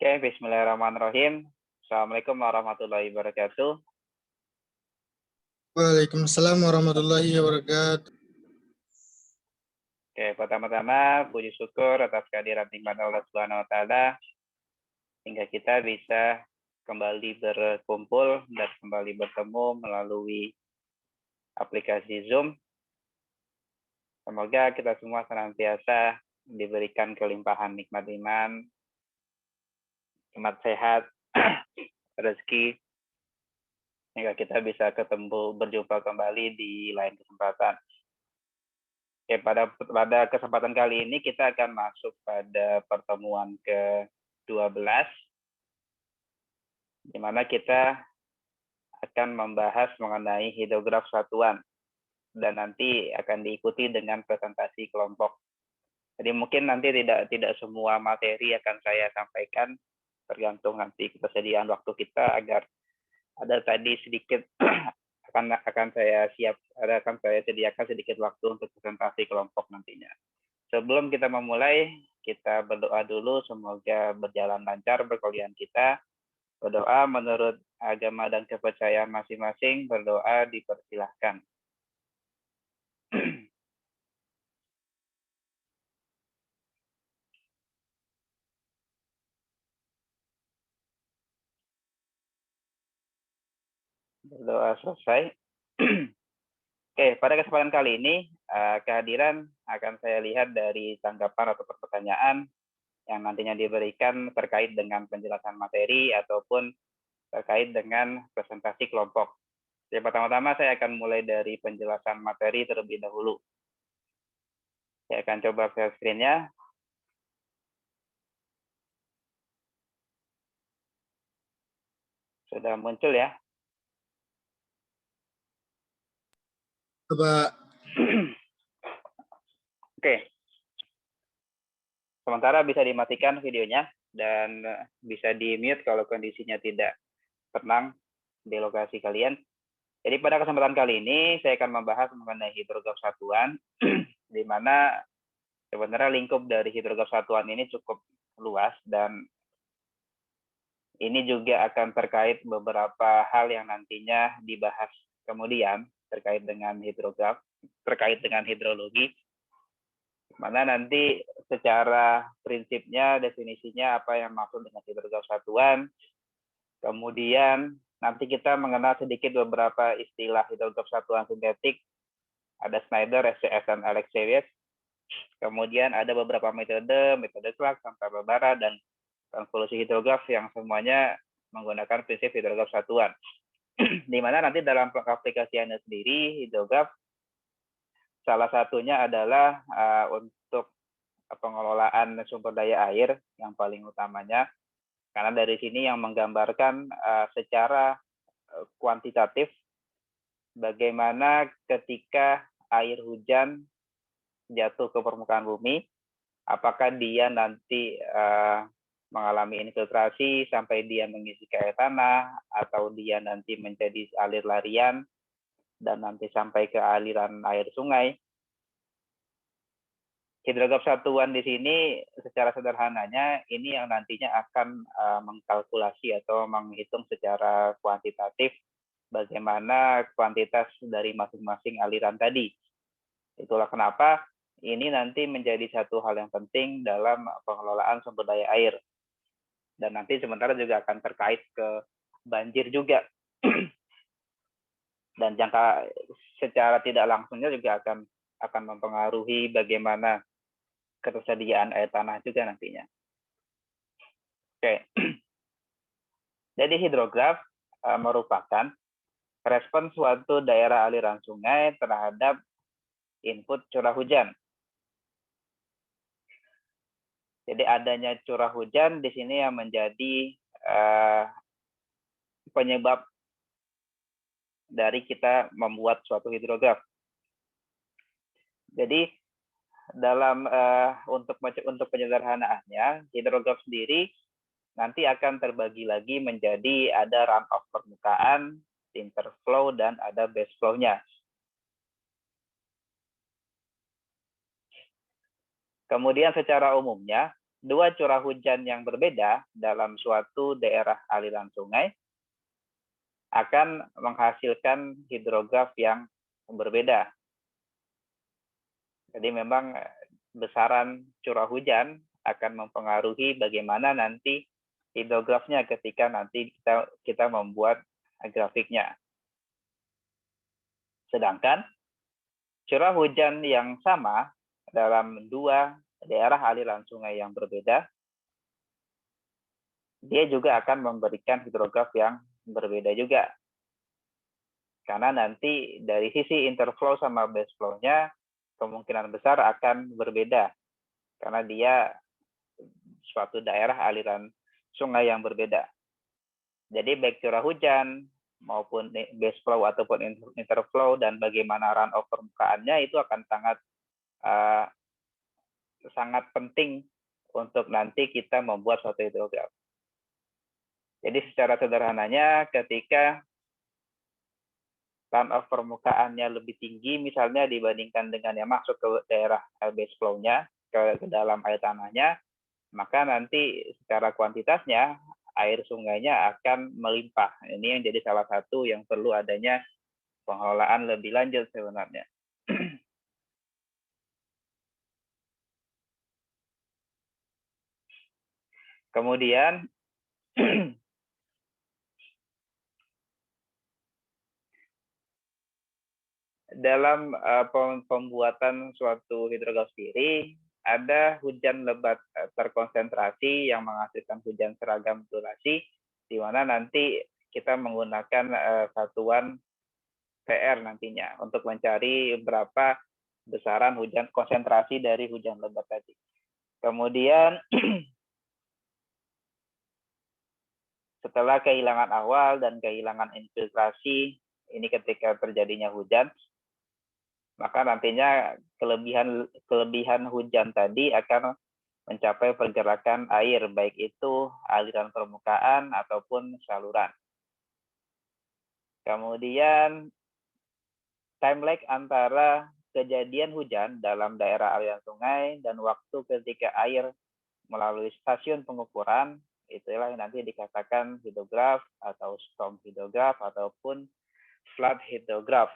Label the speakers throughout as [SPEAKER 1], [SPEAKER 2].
[SPEAKER 1] Oke, bismillahirrahmanirrahim. Assalamualaikum warahmatullahi wabarakatuh.
[SPEAKER 2] Waalaikumsalam warahmatullahi wabarakatuh.
[SPEAKER 1] Oke, pertama-tama puji syukur atas kehadiran nikmat Allah Subhanahu wa taala hingga kita bisa kembali berkumpul dan kembali bertemu melalui aplikasi Zoom. Semoga kita semua senantiasa diberikan kelimpahan nikmat iman, nikmat sehat, rezeki, hingga kita bisa berjumpa kembali di lain kesempatan. Oke, pada kesempatan kali ini kita akan masuk pada pertemuan ke-12, di mana kita akan membahas mengenai hidrograf satuan, dan nanti akan diikuti dengan presentasi kelompok. Jadi mungkin nanti tidak semua materi akan saya sampaikan, tergantung nanti ketersediaan waktu kita, agar ada tadi sedikit akan saya sediakan sedikit waktu untuk presentasi kelompok nantinya. Sebelum kita memulai, kita berdoa dulu semoga berjalan lancar perkuliahan kita. Berdoa menurut agama dan kepercayaan masing-masing, berdoa dipersilahkan. Berdoa selesai. Oke, pada kesempatan kali ini kehadiran akan saya lihat dari tanggapan atau pertanyaan yang nantinya diberikan terkait dengan penjelasan materi ataupun terkait dengan presentasi kelompok. Jadi pertama-tama saya akan mulai dari penjelasan materi terlebih dahulu. Saya akan coba share screen-nya. Sudah muncul ya?
[SPEAKER 2] Coba.
[SPEAKER 1] Oke. Sementara bisa dimatikan videonya dan bisa di-mute kalau kondisinya tidak tenang di lokasi kalian. Jadi pada kesempatan kali ini saya akan membahas mengenai hidrograf satuan, di mana sebenarnya lingkup dari hidrograf satuan ini cukup luas, dan ini juga akan terkait beberapa hal yang nantinya dibahas kemudian terkait dengan hidrograf, terkait dengan hidrologi, mana nanti secara prinsipnya, definisinya apa yang maksud dengan hidrograf satuan. Kemudian nanti kita mengenal sedikit beberapa istilah hidrograf satuan sintetik. Ada Snyder, SCS, dan Alexeyev. Kemudian ada beberapa metode Clark, sampai Barbara, dan konvolusi hidrograf yang semuanya menggunakan prinsip hidrograf satuan. Di mana nanti dalam aplikasiannya sendiri, hidrograf salah satunya adalah untuk pengelolaan sumber daya air yang paling utamanya, karena dari sini yang menggambarkan secara kuantitatif bagaimana ketika air hujan jatuh ke permukaan bumi, apakah dia nanti mengalami infiltrasi sampai dia mengisi ke air tanah, atau dia nanti menjadi alir larian dan nanti sampai ke aliran air sungai. Hidrograf satuan di sini secara sederhananya ini yang nantinya akan mengkalkulasi atau menghitung secara kuantitatif bagaimana kuantitas dari masing-masing aliran tadi. Itulah kenapa ini nanti menjadi satu hal yang penting dalam pengelolaan sumber daya air. Dan nanti sementara juga akan terkait ke banjir juga. Dan jangka secara tidak langsungnya juga akan mempengaruhi bagaimana ketersediaan air tanah juga nantinya. Oke. Jadi hidrograf merupakan respon suatu daerah aliran sungai terhadap input curah hujan. Jadi adanya curah hujan di sini yang menjadi penyebab dari kita membuat suatu hidrograf. Jadi dalam untuk penyederhanaannya, hidrograf sendiri nanti akan terbagi lagi menjadi ada runoff permukaan, interflow, dan ada base flow-nya. Kemudian secara umumnya, dua curah hujan yang berbeda dalam suatu daerah aliran sungai akan menghasilkan hidrograf yang berbeda. Jadi memang besaran curah hujan akan mempengaruhi bagaimana nanti hidrografnya ketika nanti kita membuat grafiknya. Sedangkan curah hujan yang sama dalam dua daerah aliran sungai yang berbeda, dia juga akan memberikan hidrograf yang berbeda juga. Karena nanti dari sisi interflow sama baseflow-nya kemungkinan besar akan berbeda. Karena dia suatu daerah aliran sungai yang berbeda. Jadi baik curah hujan maupun baseflow ataupun interflow dan bagaimana runoff permukaannya itu akan sangat penting untuk nanti kita membuat suatu hidrograf. Jadi secara sederhananya ketika runoff permukaannya lebih tinggi misalnya dibandingkan dengan yang masuk ke daerah baseflow-nya ke dalam air tanahnya, maka nanti secara kuantitasnya air sungainya akan melimpah. Ini yang jadi salah satu yang perlu adanya pengelolaan lebih lanjut sebenarnya. Kemudian dalam pembuatan suatu hidrograf sendiri ada hujan lebat terkonsentrasi yang menghasilkan hujan seragam durasi, di mana nanti kita menggunakan satuan PR nantinya untuk mencari berapa besaran hujan konsentrasi dari hujan lebat tadi. Kemudian setelah kehilangan awal dan kehilangan infiltrasi, ini ketika terjadinya hujan, maka nantinya kelebihan hujan tadi akan mencapai pergerakan air, baik itu aliran permukaan ataupun saluran. Kemudian time lag antara kejadian hujan dalam daerah aliran sungai dan waktu ketika air melalui stasiun pengukuran, itulah yang nanti dikatakan hidrograf atau storm hidrograf ataupun flood hidrograf.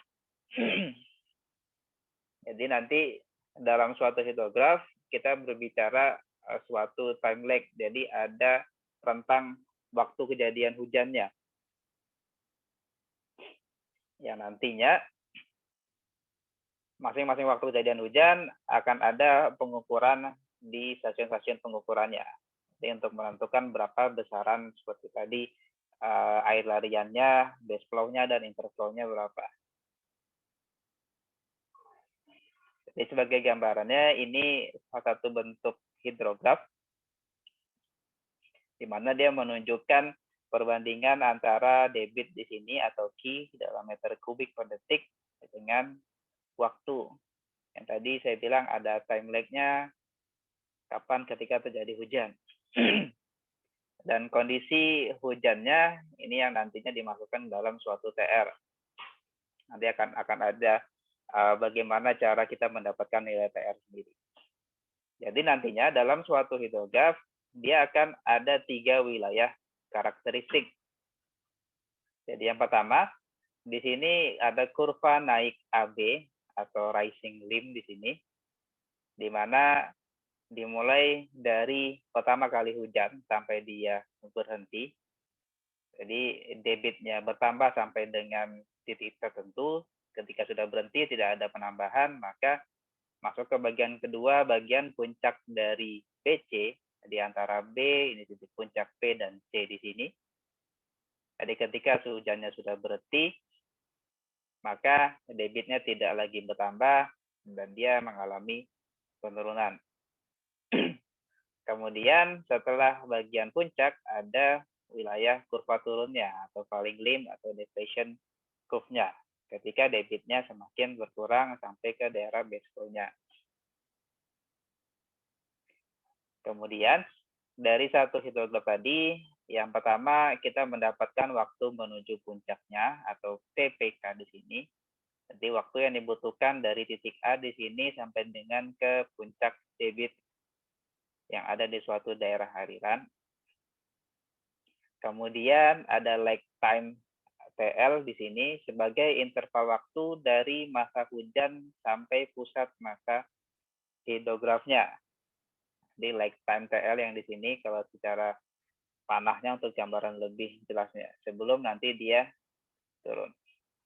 [SPEAKER 1] Jadi nanti dalam suatu hidrograf kita berbicara suatu time lag. Jadi ada rentang waktu kejadian hujannya. Yang nantinya masing-masing waktu kejadian hujan akan ada pengukuran di stasiun-stasiun pengukurannya. Jadi untuk menentukan berapa besaran seperti tadi air lariannya, base flow-nya dan interflow-nya berapa. Jadi sebagai gambarannya ini salah satu bentuk hidrograf di mana dia menunjukkan perbandingan antara debit di sini atau Q dalam meter kubik per detik dengan waktu. Yang tadi saya bilang ada time lag-nya kapan ketika terjadi hujan. Dan kondisi hujannya ini yang nantinya dimasukkan dalam suatu TR. Nanti akan ada bagaimana cara kita mendapatkan nilai TR sendiri. Jadi nantinya dalam suatu hidrograf, dia akan ada 3 wilayah karakteristik. Jadi yang pertama, di sini ada kurva naik AB atau rising limb di sini, di mana dimulai dari pertama kali hujan sampai dia berhenti. Jadi debitnya bertambah sampai dengan titik tertentu. Ketika sudah berhenti tidak ada penambahan, maka masuk ke bagian kedua, bagian puncak dari BC di antara B ini titik puncak P dan C di sini. Jadi ketika hujannya sudah berhenti, maka debitnya tidak lagi bertambah dan dia mengalami penurunan. Kemudian setelah bagian puncak ada wilayah kurva turunnya atau falling limb atau deflation curve-nya. Ketika debitnya semakin berkurang sampai ke daerah base flow-nya. Kemudian dari satu hidrograf tadi, yang pertama kita mendapatkan waktu menuju puncaknya atau TPK di sini. Jadi waktu yang dibutuhkan dari titik A di sini sampai dengan ke puncak debit yang ada di suatu daerah aliran. Kemudian ada lag time TL di sini sebagai interval waktu dari masa hujan sampai pusat masa hidrografnya. Di lag time TL yang di sini kalau secara panahnya untuk gambaran lebih jelasnya sebelum nanti dia turun.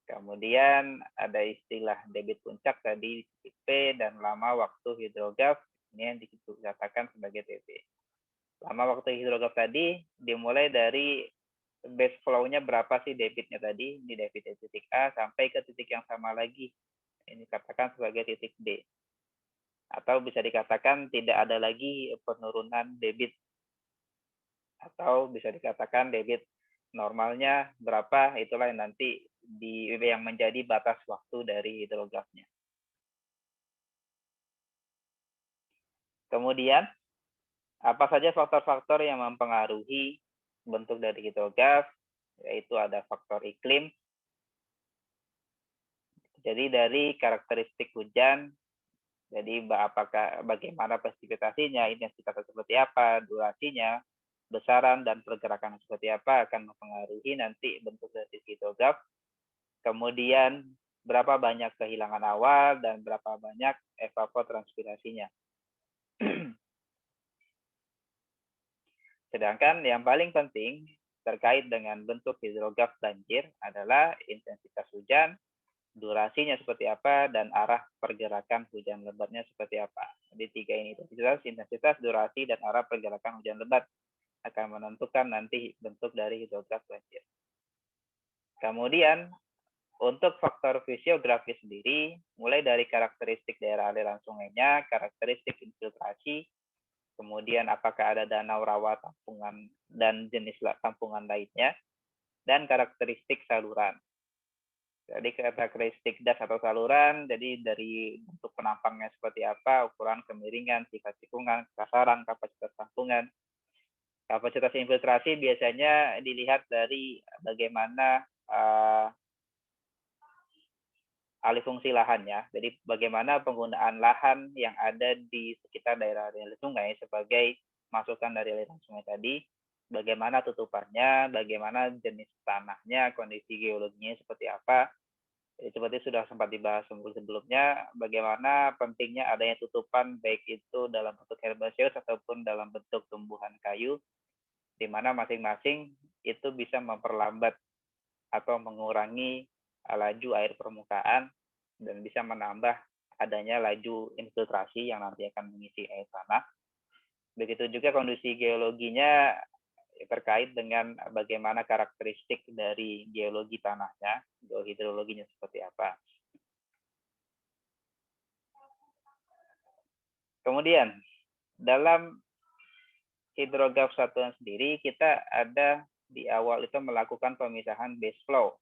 [SPEAKER 1] Kemudian ada istilah debit puncak tadi titik P dan lama waktu hidrograf ini yang dikatakan sebagai TP. Lama waktu hidrograf tadi dimulai dari base flow-nya berapa sih debitnya tadi, di debit dari titik A sampai ke titik yang sama lagi. Ini dikatakan sebagai titik D. Atau bisa dikatakan tidak ada lagi penurunan debit. Atau bisa dikatakan debit normalnya berapa, itulah yang nanti yang menjadi batas waktu dari hidrografnya. Kemudian, apa saja faktor-faktor yang mempengaruhi bentuk dari hidrograf, yaitu ada faktor iklim. Jadi dari karakteristik hujan, jadi bagaimana presipitasinya, intensitasnya seperti apa, durasinya, besaran dan pergerakan seperti apa akan mempengaruhi nanti bentuk dari hidrograf. Kemudian berapa banyak kehilangan awal dan berapa banyak evapotranspirasinya. Sedangkan yang paling penting terkait dengan bentuk hidrograf banjir adalah intensitas hujan, durasinya seperti apa, dan arah pergerakan hujan lebatnya seperti apa. Jadi tiga ini, intensitas, durasi, dan arah pergerakan hujan lebat akan menentukan nanti bentuk dari hidrograf banjir. Kemudian, untuk faktor fisiografis sendiri, mulai dari karakteristik daerah aliran sungainya, karakteristik infiltrasi, kemudian apakah ada danau, rawa, tampungan, dan jenis tampungan lainnya, dan karakteristik saluran. Jadi karakteristik das atau saluran, jadi dari bentuk penampangnya seperti apa, ukuran, kemiringan, sifat tikungan, kasaran, kapasitas tampungan. Kapasitas infiltrasi biasanya dilihat dari bagaimana alih fungsi lahannya. Jadi bagaimana penggunaan lahan yang ada di sekitar daerah aliran sungai sebagai masukan dari aliran sungai tadi, bagaimana tutupannya, bagaimana jenis tanahnya, kondisi geologinya seperti apa. Jadi, seperti sudah sempat dibahas sebelumnya, bagaimana pentingnya adanya tutupan baik itu dalam bentuk herbaceous ataupun dalam bentuk tumbuhan kayu, di mana masing-masing itu bisa memperlambat atau mengurangi laju air permukaan dan bisa menambah adanya laju infiltrasi yang nanti akan mengisi air tanah. Begitu juga kondisi geologinya terkait dengan bagaimana karakteristik dari geologi tanahnya, geohidrologinya seperti apa. Kemudian, dalam hidrograf satuan sendiri, kita ada di awal itu melakukan pemisahan base flow,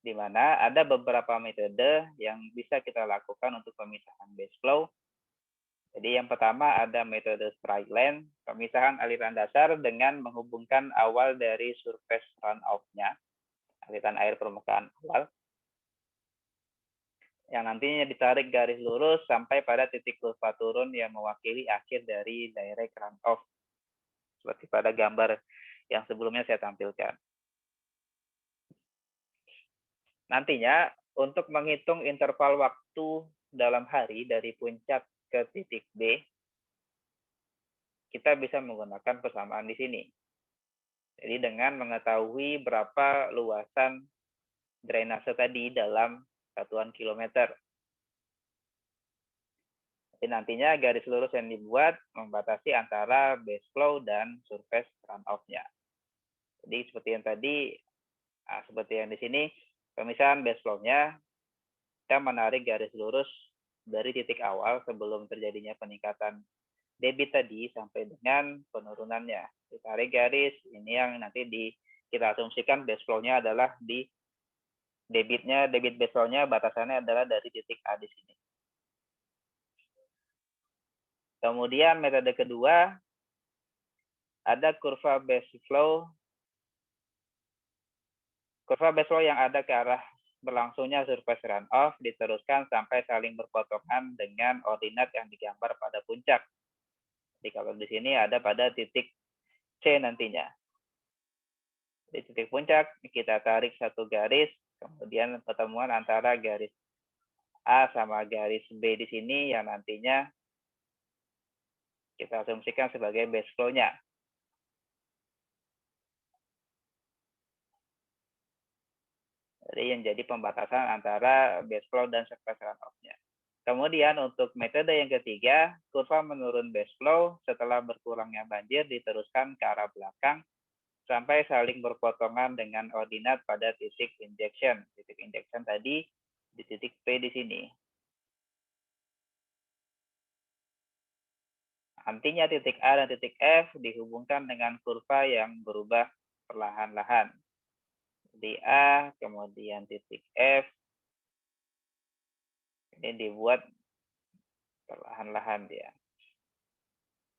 [SPEAKER 1] di mana ada beberapa metode yang bisa kita lakukan untuk pemisahan base flow. Jadi yang pertama ada metode straight line, pemisahan aliran dasar dengan menghubungkan awal dari surface runoff-nya, aliran air permukaan awal, yang nantinya ditarik garis lurus sampai pada titik kurva turun yang mewakili akhir dari direct runoff, seperti pada gambar yang sebelumnya saya tampilkan. Nantinya, untuk menghitung interval waktu dalam hari dari puncak ke titik B, kita bisa menggunakan persamaan di sini. Jadi dengan mengetahui berapa luasan drainase tadi dalam satuan kilometer. Jadi nantinya garis lurus yang dibuat membatasi antara base flow dan surface runoff-nya. Jadi seperti yang tadi, seperti yang di sini, pemisahan base flow-nya, kita menarik garis lurus dari titik awal sebelum terjadinya peningkatan debit tadi sampai dengan penurunannya. Ditarik garis, ini yang nanti kita asumsikan base flow-nya adalah di debit base flow-nya batasannya adalah dari titik A di sini. Kemudian metode kedua, ada kurva base flow. Kurva base flow yang ada ke arah berlangsungnya surface runoff diteruskan sampai saling berpotongan dengan ordinat yang digambar pada puncak. Jadi kalau di sini ada pada titik C nantinya. Di titik puncak kita tarik satu garis, kemudian pertemuan antara garis A sama garis B di sini yang nantinya kita asumsikan sebagai base flow-nya. Jadi yang jadi pembatasan antara base flow dan surface runoff-nya. Kemudian untuk metode yang ketiga, kurva menurun base flow setelah berkurangnya banjir diteruskan ke arah belakang sampai saling berpotongan dengan ordinat pada titik injection. Titik injection tadi di titik P di sini. Artinya titik A dan titik F dihubungkan dengan kurva yang berubah perlahan-lahan. Di A, kemudian titik F, ini dibuat perlahan-lahan dia.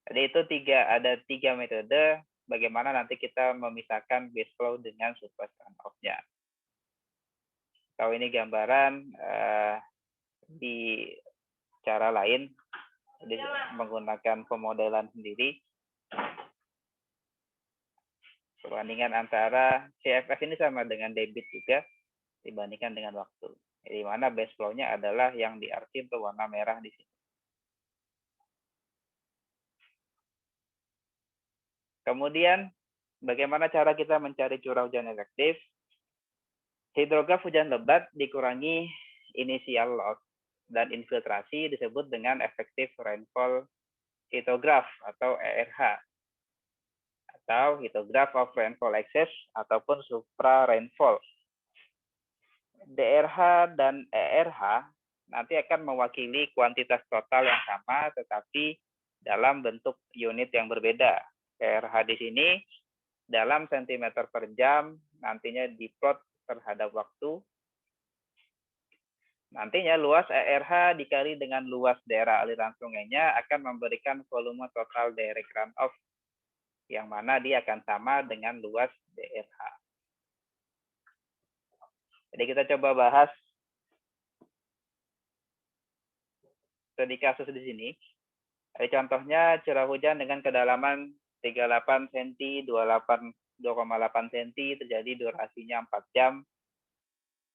[SPEAKER 1] Jadi itu ada tiga metode bagaimana nanti kita memisahkan base flow dengan surface runoff-nya. Kalau ini gambaran di cara lain, jadi menggunakan pemodelan sendiri. Perbandingan antara CFF ini sama dengan debit juga dibandingkan dengan waktu. Di mana base flow-nya adalah yang diarsip berwarna merah di sini. Kemudian, bagaimana cara kita mencari curah hujan efektif? Hidrograf hujan lebat dikurangi initial loss dan infiltrasi disebut dengan effective rainfall hidrograph atau ERH. Atau hidrograph of rainfall excess ataupun supra rainfall. DRH dan ERH nanti akan mewakili kuantitas total yang sama tetapi dalam bentuk unit yang berbeda. ERH di sini dalam sentimeter per jam nantinya diplot terhadap waktu. Nantinya luas ERH dikali dengan luas daerah aliran sungainya akan memberikan volume total direct runoff yang mana dia akan sama dengan luas DRH. Jadi kita coba bahas studi kasus di sini. Jadi contohnya curah hujan dengan kedalaman 38 cm, 2,8 cm terjadi durasinya 4 jam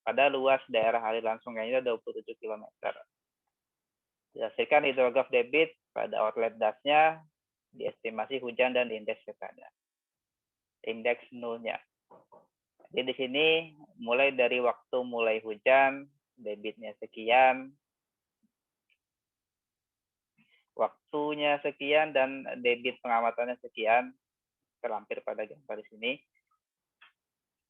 [SPEAKER 1] pada luas daerah aliran sungainya 27 km. Dihasilkan hidrograf debit pada outlet dasnya, diestimasi hujan dan indeks ketanya. Indeks nulnya. Jadi di sini mulai dari waktu mulai hujan, debitnya sekian, waktunya sekian, dan debit pengamatannya sekian, terlampir pada gambar di sini.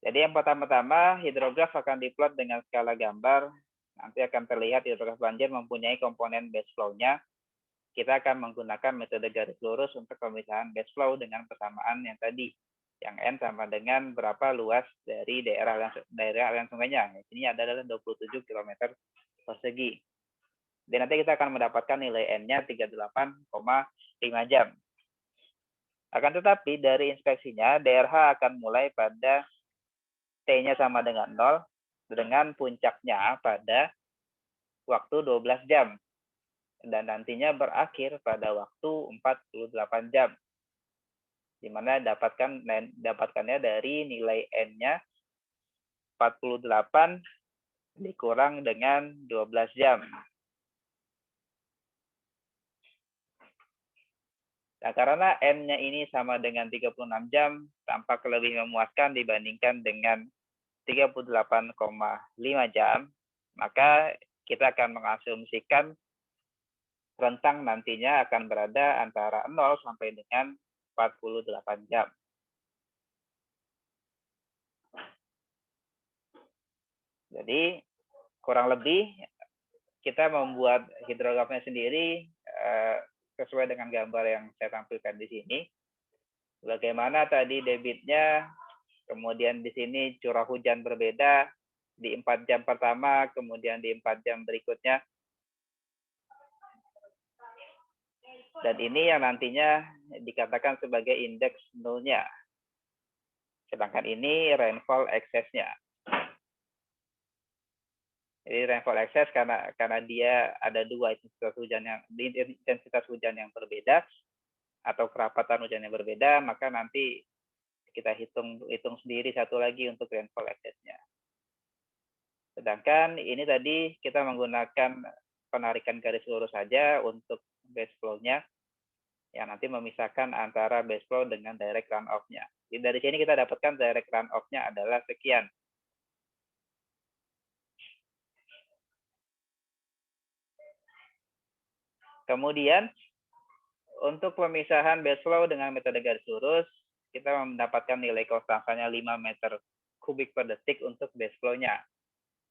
[SPEAKER 1] Jadi yang pertama-tama, hidrograf akan diplot dengan skala gambar. Nanti akan terlihat hidrograf banjir mempunyai komponen base flow-nya. Kita akan menggunakan metode garis lurus untuk pemisahan base flow dengan persamaan yang tadi. Yang N sama dengan berapa luas dari daerah aliran sungainya. Ini adalah 27 km persegi. Dan nanti kita akan mendapatkan nilai N-nya 38,5 jam. Akan tetapi dari inspeksinya, DRH akan mulai pada T-nya sama dengan 0, dengan puncaknya pada waktu 12 jam. Dan nantinya berakhir pada waktu 48 jam. Di mana dapatkannya dari nilai N-nya 48 dikurang dengan 12 jam. Nah, karena N-nya ini sama dengan 36 jam, tampak lebih memuaskan dibandingkan dengan 38,5 jam, maka kita akan mengasumsikan rentang nantinya akan berada antara 0 sampai dengan 48 jam. Jadi kurang lebih kita membuat hidrografnya sendiri sesuai dengan gambar yang saya tampilkan di sini. Bagaimana tadi debitnya, kemudian di sini curah hujan berbeda di 4 jam pertama, kemudian di 4 jam berikutnya. Dan ini yang nantinya dikatakan sebagai indeks nulnya. Sedangkan ini rainfall excess-nya. Jadi rainfall excess karena dia ada dua intensitas hujan yang berbeda. atau kerapatan hujan yang berbeda, maka nanti kita hitung sendiri satu lagi untuk rainfall excess-nya. Sedangkan ini tadi kita menggunakan penarikan garis lurus saja untuk base flow-nya, yang nanti memisahkan antara base flow dengan direct runoff-nya. Jadi dari sini kita dapatkan direct runoff-nya adalah sekian. Kemudian untuk pemisahan base flow dengan metode garis lurus, kita mendapatkan nilai konstansanya 5 meter kubik per detik untuk base flow-nya.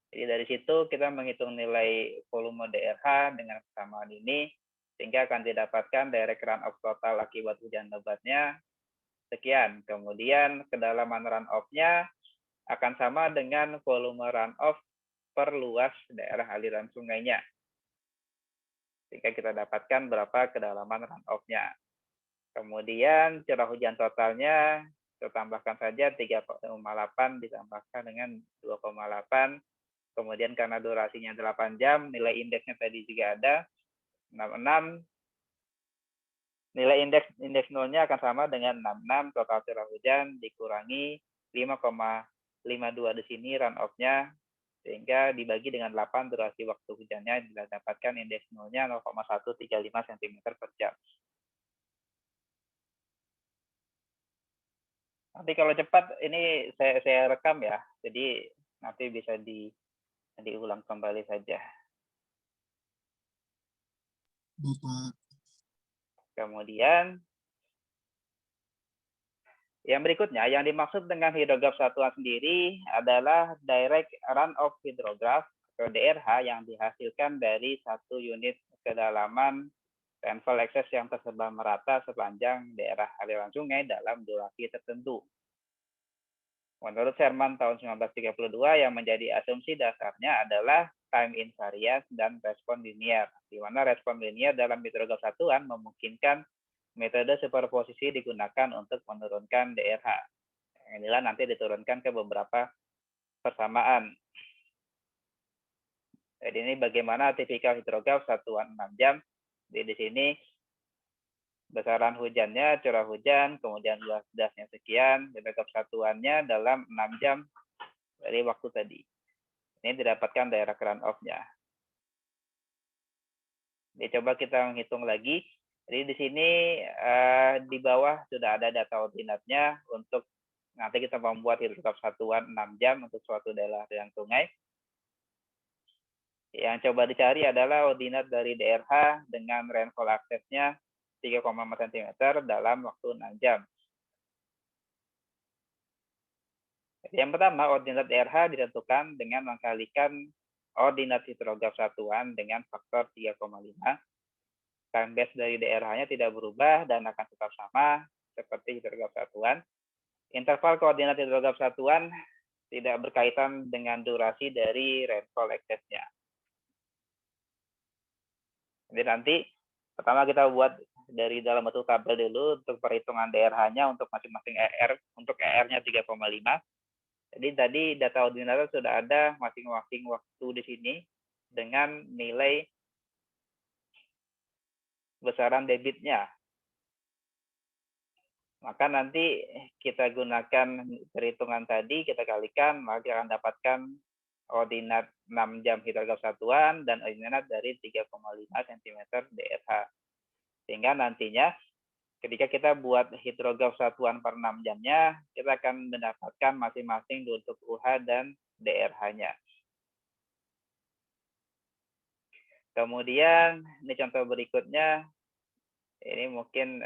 [SPEAKER 1] Jadi dari situ kita menghitung nilai volume DRH dengan kesamaan ini, sehingga akan didapatkan direct runoff total akibat hujan lebatnya sekian. Kemudian kedalaman runoff-nya akan sama dengan volume runoff per luas daerah aliran sungainya. Sehingga kita dapatkan berapa kedalaman runoff-nya. Kemudian curah hujan totalnya kita tambahkan saja 3,8 ditambahkan dengan 2,8. Kemudian karena durasinya 8 jam, nilai indeksnya tadi juga ada 66. Nilai indeks nolnya akan sama dengan 66 total curah hujan dikurangi 5,52 di sini runoff-nya, sehingga dibagi dengan 8 durasi waktu hujannya, didapatkan indeks nolnya 0,135 cm per jam. Nanti kalau cepat ini saya rekam ya, jadi nanti bisa diulang kembali saja.
[SPEAKER 2] Bapak.
[SPEAKER 1] Kemudian yang berikutnya, yang dimaksud dengan hidrograf satuan sendiri adalah direct runoff hidrograf atau DRH yang dihasilkan dari satu unit kedalaman rainfall excess yang tersebar merata sepanjang daerah aliran sungai dalam durasi tertentu. Menurut Sherman tahun 1932, yang menjadi asumsi dasarnya adalah time invariance dan respon linear, di mana respon linear dalam hidrograf satuan memungkinkan metode superposisi digunakan untuk menurunkan DRH. Inilah nanti diturunkan ke beberapa persamaan. Jadi ini bagaimana tipikal hidrograf satuan 6 jam. Di sini besaran hujannya, curah hujan, kemudian luas dasnya sekian, hidrograf satuannya dalam 6 jam dari waktu tadi. Ini didapatkan daerah runoff-nya. Jadi coba kita menghitung lagi. Jadi di sini di bawah sudah ada data ordinatnya untuk nanti kita membuat hidrograf satuan 6 jam untuk suatu daerah aliran sungai. Yang coba dicari adalah ordinat dari DRH dengan rainfall access-nya 3,5 cm dalam waktu 6 jam. Yang pertama, ordinat DRH ditentukan dengan mengkalikan ordinat hidrograf satuan dengan faktor 3,5. Time base dari DRH-nya tidak berubah dan akan tetap sama seperti hidrograf satuan. Interval koordinat hidrograf satuan tidak berkaitan dengan durasi dari rainfall excess-nya. Jadi nanti pertama kita buat dari dalam bentuk tabel dulu untuk perhitungan DRH-nya untuk masing-masing ER. Untuk ER-nya 3,5. Jadi tadi data ordinatnya sudah ada masing-masing waktu di sini dengan nilai besaran debitnya. Maka nanti kita gunakan perhitungan tadi, kita kalikan, maka akan dapatkan ordinat 6 jam hidrograf satuan dan ordinat dari 3,5 cm DRH. Sehingga nantinya ketika kita buat hidrograf satuan per 6 jamnya, kita akan mendapatkan masing-masing untuk UH dan DRH-nya. Kemudian, ini contoh berikutnya, ini mungkin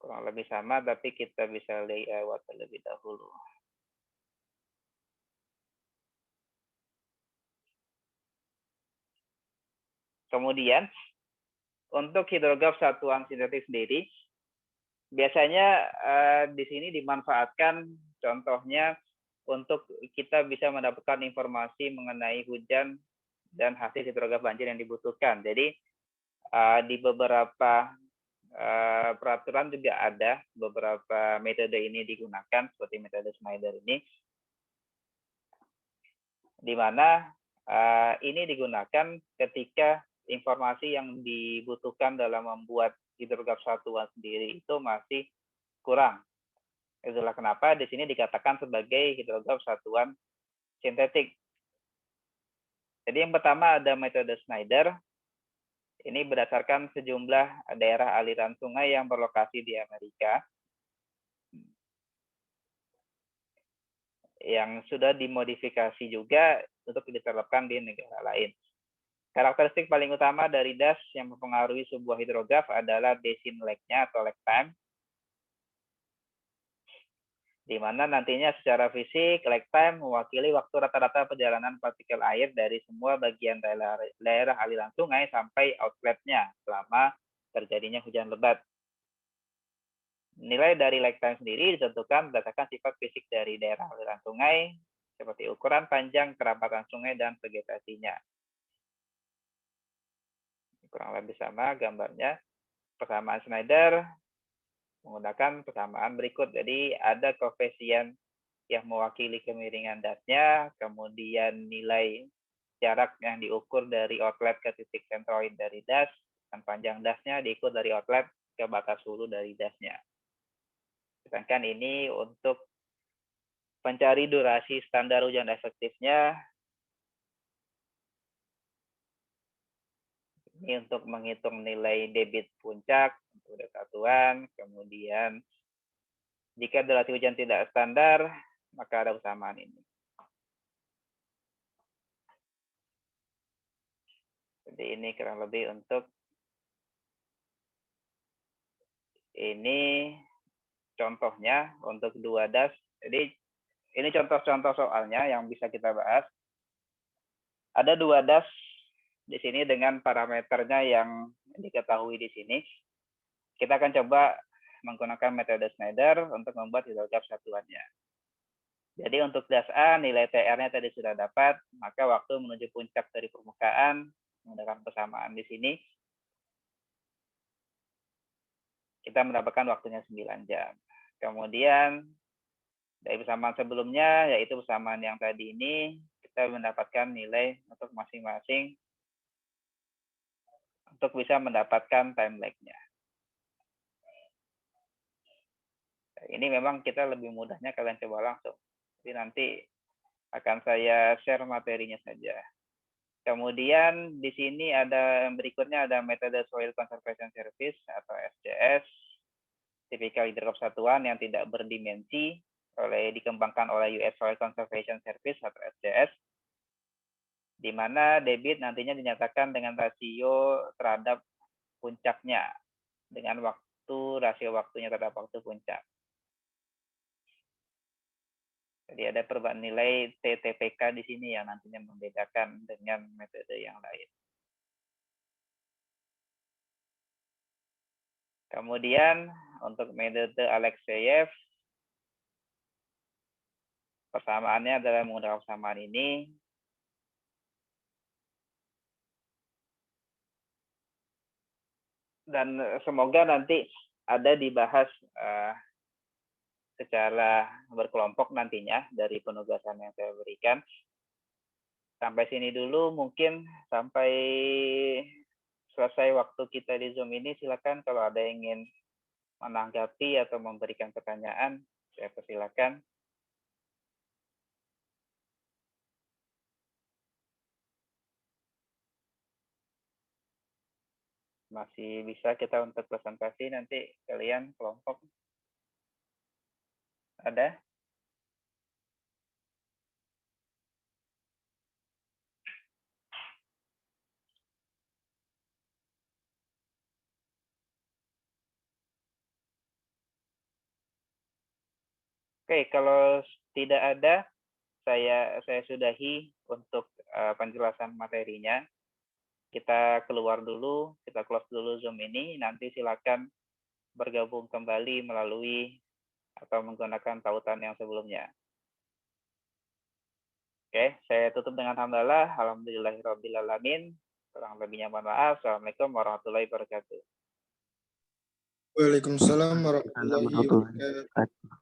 [SPEAKER 1] kurang lebih sama, tapi kita bisa lewat terlebih dahulu. Kemudian, untuk hidrograf satuan sintetik sendiri, biasanya di sini dimanfaatkan contohnya untuk kita bisa mendapatkan informasi mengenai hujan dan hasil hidrograf banjir yang dibutuhkan. Jadi di beberapa peraturan juga ada beberapa metode ini digunakan, seperti metode Schneider ini, di mana ini digunakan ketika informasi yang dibutuhkan dalam membuat hidrograf satuan sendiri itu masih kurang. Itulah kenapa di sini dikatakan sebagai hidrograf satuan sintetik. Jadi yang pertama ada metode Schneider. Ini berdasarkan sejumlah daerah aliran sungai yang berlokasi di Amerika yang sudah dimodifikasi juga untuk diterapkan di negara lain. Karakteristik paling utama dari das yang mempengaruhi sebuah hidrograf adalah basin lag-nya atau lag time, di mana nantinya secara fisik lag time mewakili waktu rata-rata perjalanan partikel air dari semua bagian daerah aliran sungai sampai outletnya selama terjadinya hujan lebat. Nilai dari lag time sendiri ditentukan berdasarkan sifat fisik dari daerah aliran sungai, seperti ukuran panjang, kerapatan sungai, dan vegetasinya. Kurang lebih sama gambarnya. Persamaan Schneider menggunakan persamaan berikut. Jadi ada koefisien yang mewakili kemiringan dasnya, kemudian nilai jarak yang diukur dari outlet ke titik sentroid dari das, dan panjang dasnya diukur dari outlet ke batas hulu dari dasnya. Sedangkan ini untuk pencari durasi standar hujan efektifnya, ini untuk menghitung nilai debit puncak untuk satuan, kemudian jika durasi hujan tidak standar, maka ada persamaan ini. Jadi ini kurang lebih untuk ini contohnya untuk 2 das. Jadi ini contoh-contoh soalnya yang bisa kita bahas. Ada 2 das di sini dengan parameternya yang diketahui di sini. Kita akan coba menggunakan metode Schneider untuk membuat hidrograf satuannya. Jadi untuk das A, nilai TR-nya tadi sudah dapat, maka waktu menuju puncak dari permukaan menggunakan persamaan di sini, kita mendapatkan waktunya 9 jam. Kemudian dari persamaan sebelumnya, yaitu persamaan yang tadi ini, kita mendapatkan nilai untuk masing-masing untuk bisa mendapatkan time lag-nya. Ini memang kita lebih mudahnya kalian coba langsung. Jadi nanti akan saya share materinya saja. Kemudian di sini ada yang berikutnya ada metode Soil Conservation Service atau SCS, tipikal hidrograf satuan yang tidak berdimensi, dikembangkan oleh US Soil Conservation Service atau SCS, di mana debit nantinya dinyatakan dengan rasio terhadap puncaknya, dengan rasio waktunya terhadap waktu puncak. Jadi ada perubahan nilai TTPK di sini yang nantinya membedakan dengan metode yang lain. Kemudian untuk metode Alexeyev, persamaannya adalah menggunakan persamaan ini. Dan semoga nanti ada dibahas secara berkelompok nantinya dari penugasan yang saya berikan. Sampai sini dulu, mungkin sampai selesai waktu kita di Zoom ini, silakan kalau ada yang ingin menanggapi atau memberikan pertanyaan, saya persilakan. Masih bisa kita untuk presentasi nanti kalian kelompok. Ada? Oke, kalau tidak ada, saya sudahi untuk penjelasan materinya. Kita keluar dulu, kita close dulu Zoom ini. Nanti silakan bergabung kembali melalui atau menggunakan tautan yang sebelumnya. Oke, saya tutup dengan hamdalah. Alhamdulillahirrabbilalamin. Kurang lebihnya mohon maaf. Assalamualaikum warahmatullahi wabarakatuh.
[SPEAKER 2] Waalaikumsalam warahmatullahi wabarakatuh.